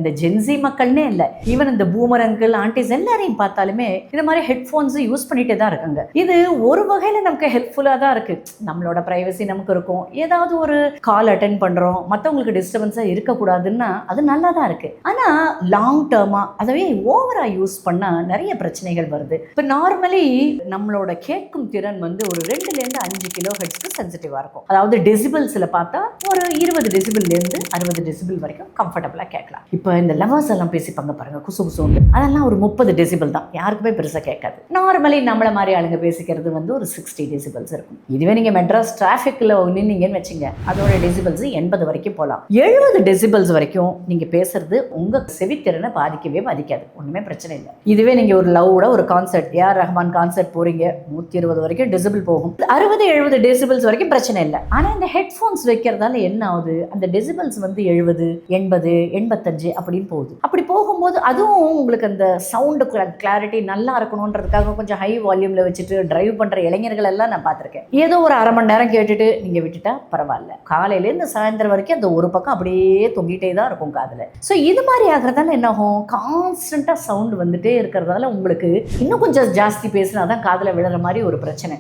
இந்த ஜென்சி மக்கள்னே இல்லை, ஈவன் இந்த பூமர் அங்கிள் ஆண்டிஸ் எல்லாரையும் பார்த்தாலுமே இந்த மாதிரி ஹெட்ஃபோன்ஸ் யூஸ் பண்ணிட்டே தான் இருக்காங்க. இது ஒரு வகையில நமக்கு ஹெல்ப்ஃபுல்லாக தான் இருக்கு. நம்மளோட பிரைவசி நமக்கு இருக்கும். ஏதாவது ஒரு கால் அட்டென்ட் பண்றோம், மற்றவங்களுக்கு டிஸ்டர்பன்ஸாக இருக்கக்கூடாதுன்னா அது நல்லா தான் இருக்கு. ஆனா லாங் டேர்மா அதவே ஓவரா யூஸ் பண்ணா நிறைய பிரச்சனைகள் வருது. இப்போ நார்மலி நம்மளோட கேட்கும் திறன் வந்து ஒரு 2லேருந்து 5 கிலோ ஹெர்ட்ஸ்க்கு சென்சிட்டிவா இருக்கும். அதாவது டெசிபிள்ஸ்ல பார்த்தா ஒரு 20 டெசிபிள்லேருந்து 60 டெசிபிள் வரைக்கும் கம்ஃபர்டபுளாக கேட்கலாம். இப்போ இந்த லவர்ஸ் எல்லாம் பேசிப்பாங்க பாருங்க, குசு குசுண்டு, அதெல்லாம் ஒரு 30 டெசிபிள் தான், யாருக்குமே பெருசாக கேட்காது. நார்மலி நம்மள மாதிரி ஆளுங்க பேசிக்கிறது வந்து ஒரு 60 டெசிபிள்ஸ் இருக்கும். இதுவே நீங்கள் மெட்ராஸ் டிராஃபிக்கில் நின்னீங்கன்னு வச்சுங்க, அதோட டெசிபிள்ஸ் 80 வரைக்கும் போகலாம். 70 டெசிபிள்ஸ் வரைக்கும் நீங்கள் பேசுறது உங்கள் செவித்திறனை பாதிக்கவே பாதிக்காது, ஒன்றுமே பிரச்சனை இல்லை. இதுவே நீங்கள் ஒரு லவோட ஒரு கான்சர்ட், ஏஆர் ரஹ்மான் கான்சர்ட் போறீங்க, 120 வரைக்கும் டெசிபிள் போகும். 60-70 டெசிபிள்ஸ் வரைக்கும் பிரச்சனை இல்லை. ஆனால் இந்த ஹெட்ஃபோன்ஸ் வைக்கிறதால என்ன ஆகுது, அந்த டெசிபிள்ஸ் வந்து 70, 80, 85 அப்படின்னு போகுது. அப்படி போகும்போது அதுவும் உங்களுக்கு அந்த சவுண்டு கிளாரிட்டி நல்லா இருக்கணுன்றதுக்காக கொஞ்சம் ஹை வால்யூம்ல வச்சுட்டு டிரைவ் பண்ற இளைஞர்கள் எல்லாம் நான் பார்த்துருக்கேன். ஏதோ ஒரு அரை மணி நேரம் கேட்டுட்டு நீங்க விட்டுட்டா பரவாயில்ல, காலையிலேருந்து சாயந்தரம் வரைக்கும் அந்த ஒரு பக்கம் அப்படியே தொங்கிட்டே தான் இருக்கும் காதுல. ஸோ இது மாதிரி ஆகிறதால என்ன ஆகும், கான்ஸ்டன்டா சவுண்ட் வந்துட்டே இருக்கிறதால உங்களுக்கு இன்னும் கொஞ்சம் ஜாஸ்தி பேசினாதான் காதுல விழுற மாதிரி ஒரு பிரச்சனை.